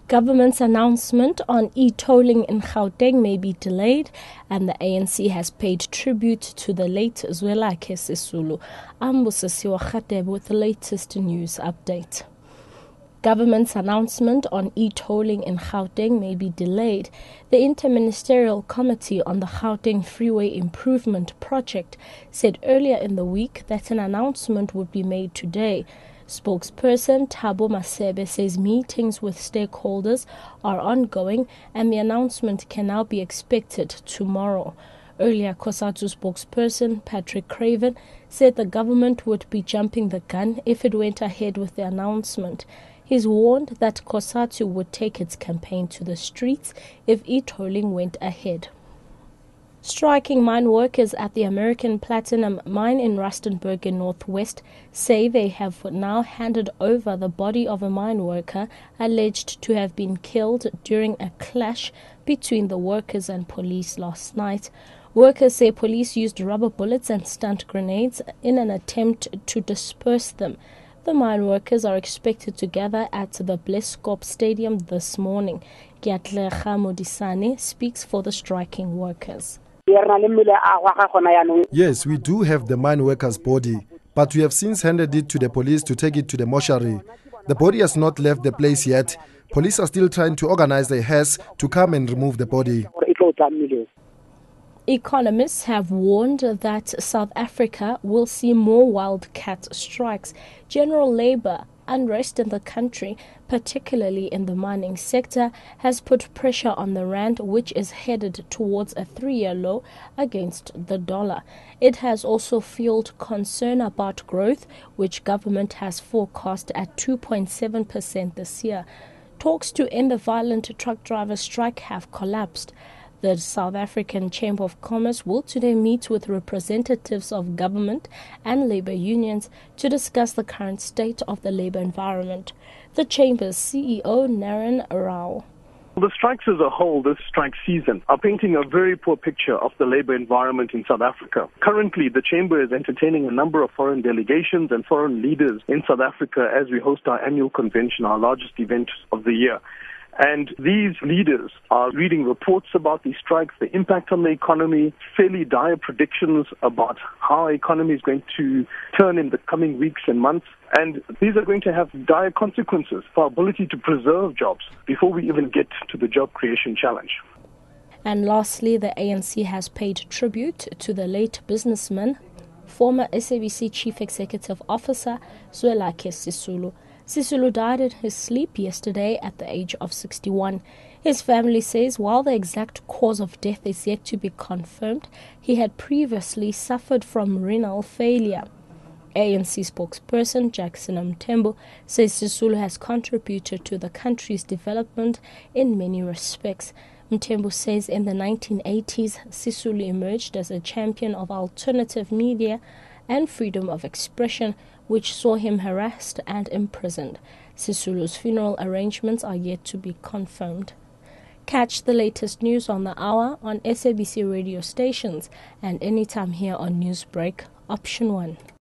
Government's announcement on e-tolling in Gauteng may be delayed, and the ANC has paid tribute to the late Zwelakhe Sisulu. Ambusisiwa Khatebe with the latest news update. Government's announcement on e-tolling in Gauteng may be delayed. The inter-ministerial committee on the Gauteng Freeway Improvement Project said earlier in the week that an announcement would be made today. Spokesperson Thabo Masebe says meetings with stakeholders are ongoing and the announcement can now be expected tomorrow. Earlier, Cosatu spokesperson Patrick Craven said the government would be jumping the gun if it went ahead with the announcement. He's warned that Cosatu would take its campaign to the streets if e-tolling went ahead. Striking mine workers at the American Platinum mine in Rustenburg in Northwest say they have now handed over the body of a mine worker alleged to have been killed during a clash between the workers and police last night. Workers say police used rubber bullets and stun grenades in an attempt to disperse them. The mine workers are expected to gather at the Bleskop Stadium this morning. Giatlega Modisane speaks for the striking workers. Yes, we do have the mine worker's body, but we have since handed it to the police to take it to the mortuary. The body has not left the place yet. Police are still trying to organize the hearse to come and remove the body. Economists have warned that South Africa will see more wildcat strikes. General labor unrest in the country, particularly in the mining sector, has put pressure on the rand, which is headed towards a 3-year low against the dollar. It has also fueled concern about growth, which government has forecast at 2.7% this year. Talks to end the violent truck driver strike have collapsed. The South African Chamber of Commerce will today meet with representatives of government and labor unions to discuss the current state of the labor environment. The Chamber's CEO, Naren Rao. The strikes as a whole this strike season are painting a very poor picture of the labor environment in South Africa. Currently, the Chamber is entertaining a number of foreign delegations and foreign leaders in South Africa as we host our annual convention, our largest event of the year. And these leaders are reading reports about these strikes, the impact on the economy, fairly dire predictions about how our economy is going to turn in the coming weeks and months. And these are going to have dire consequences for our ability to preserve jobs before we even get to the job creation challenge. And lastly, the ANC has paid tribute to the late businessman, former SABC Chief Executive Officer Zwelakhe Sisulu. Sisulu died in his sleep yesterday at the age of 61. His family says while the exact cause of death is yet to be confirmed, he had previously suffered from renal failure. ANC spokesperson Jackson Mthembu says Sisulu has contributed to the country's development in many respects. Mthembu says in the 1980s, Sisulu emerged as a champion of alternative media and freedom of expression, which saw him harassed and imprisoned. Sisulu's funeral arrangements are yet to be confirmed. Catch the latest news on the hour on SABC radio stations and anytime here on Newsbreak, Option 1.